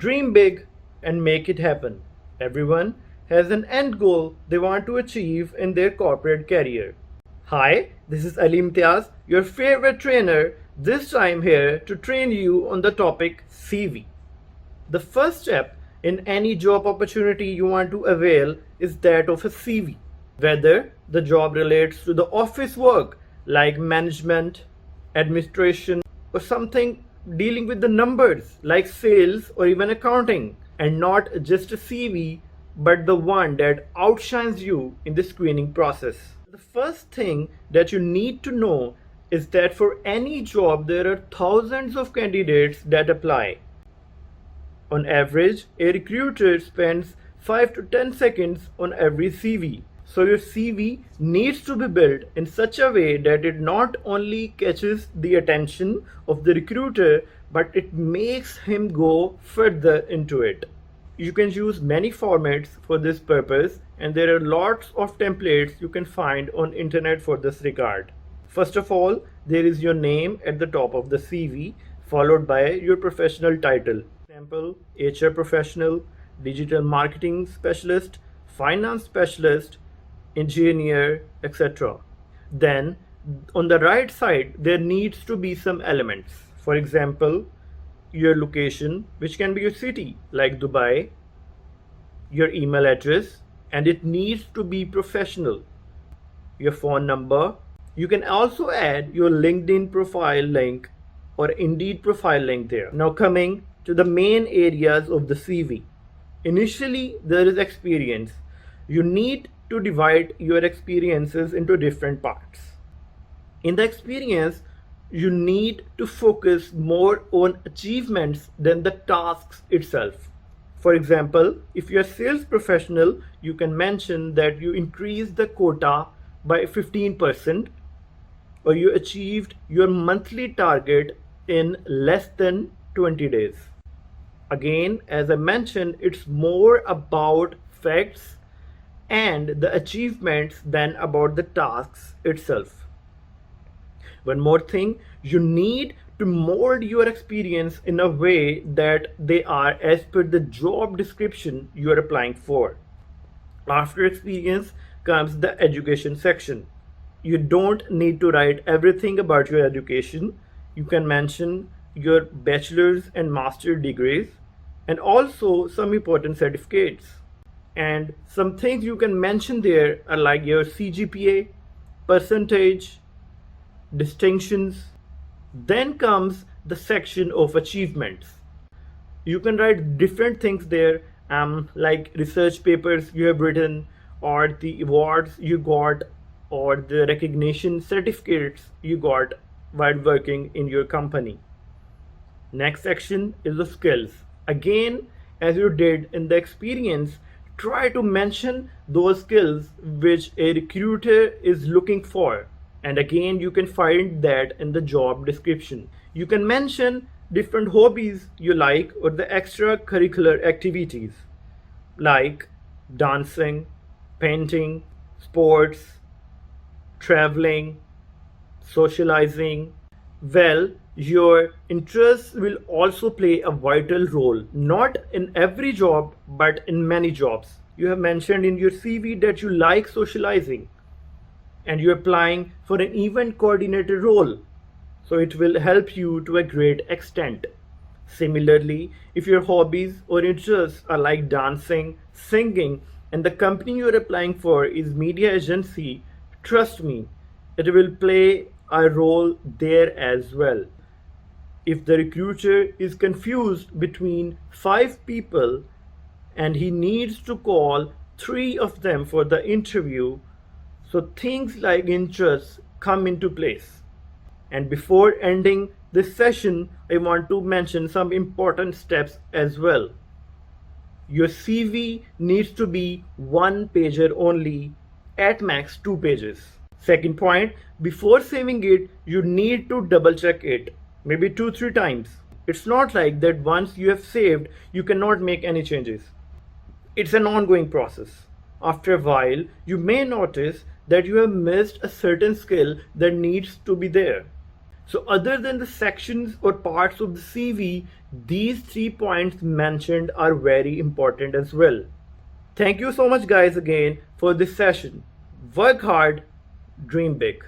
Dream big and make it happen. Everyone has an end goal they want to achieve in their corporate career. Hi, this is Ali Imtiaz, your favorite trainer, this time here to train you on the topic CV. The first step in any job opportunity you want to avail is that of a CV. Whether the job relates to the office work like management, administration, or something dealing with the numbers like sales or even accounting, and not just a CV but the one that outshines you in the screening process. The first thing that you need to know is that for any job there are thousands of candidates that apply. On average, a recruiter spends 5 to 10 seconds on every CV. So your CV needs to be built in such a way that it not only catches the attention of the recruiter, but it makes him go further into it. You can use many formats for this purpose, and there are lots of templates you can find on internet for this regard. First of all, there is your name at the top of the CV, followed by your professional title. For example, HR professional, digital marketing specialist, finance specialist, engineer, etc. Then on the right side, there needs to be some elements. For example, your location, which can be your city like Dubai, your email address, and it needs to be professional, your phone number. You can also add your LinkedIn profile link or Indeed profile link there. Now coming to the main areas of the CV. Initially, there is experience. You need to divide your experiences into different parts. In the experience, you need to focus more on achievements than the tasks itself. For example, if you're a sales professional, you can mention that you increased the quota by 15% or you achieved your monthly target in less than 20 days. Again, as I mentioned, it's more about facts and the achievements than about the tasks itself. One more thing, you need to mold your experience in a way that they are as per the job description you are applying for. After experience comes the education section. You don't need to write everything about your education. You can mention your bachelor's and master degrees and also some important certificates. And some things you can mention there are like your CGPA, percentage, distinctions. Then comes the section of achievements. You can write different things there, like research papers you have written, or the awards you got, or the recognition certificates you got while working in your company. Next section is the skills. Again, as you did in the experience, try to mention those skills which a recruiter is looking for. And again, you can find that in the job description. You can mention different hobbies you like or the extracurricular activities like dancing, painting, sports, traveling, socializing. Well, your interests will also play a vital role, not in every job, but in many jobs. You have mentioned in your CV that you like socializing and you're applying for an event coordinator role, so it will help you to a great extent. Similarly, if your hobbies or interests are like dancing, singing, and the company you're applying for is media agency, trust me, it will play a role there as well. If the recruiter is confused between 5 people and he needs to call 3 of them for the interview, so things like interests come into place. And before ending this session, I want to mention some important steps as well. Your CV needs to be one pager only, at max 2 pages. Second point, before saving it, you need to double check it, maybe 2-3 times. It's not like that once you have saved, you cannot make any changes. It's an ongoing process. After a while, you may notice that you have missed a certain skill that needs to be there. So, other than the sections or parts of the CV, these 3 points mentioned are very important as well. Thank you so much, guys, again for this session. Work hard, dream big.